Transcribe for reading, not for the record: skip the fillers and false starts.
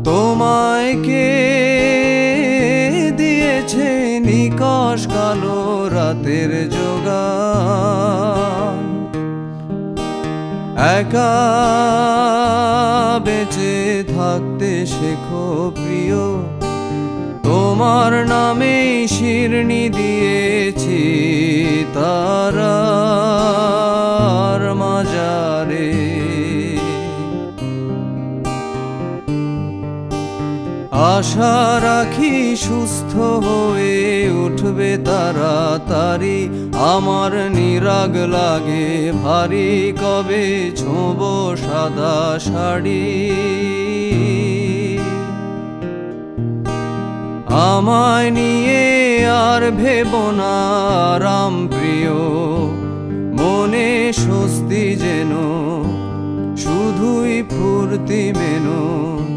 তোমায় কে দিয়েছে নিকষ কালো রাতের যোগান? একা বেঁচে থাকতে শেখো প্রিয়, তোমার নামে শিরনি দিয়েছি তারার মাজারে। আশা রাখি সুস্থ হয়ে উঠবে তাড়াতাড়ি, আমার নিরাগ লাগে ভারী কবে ছোঁব সাদা শাড়ি। আমায় নিয়ে আর ভেবো না আরাম প্রিয়, মনে স্বস্তি যেন শুধুই ফুর্তি মেনো।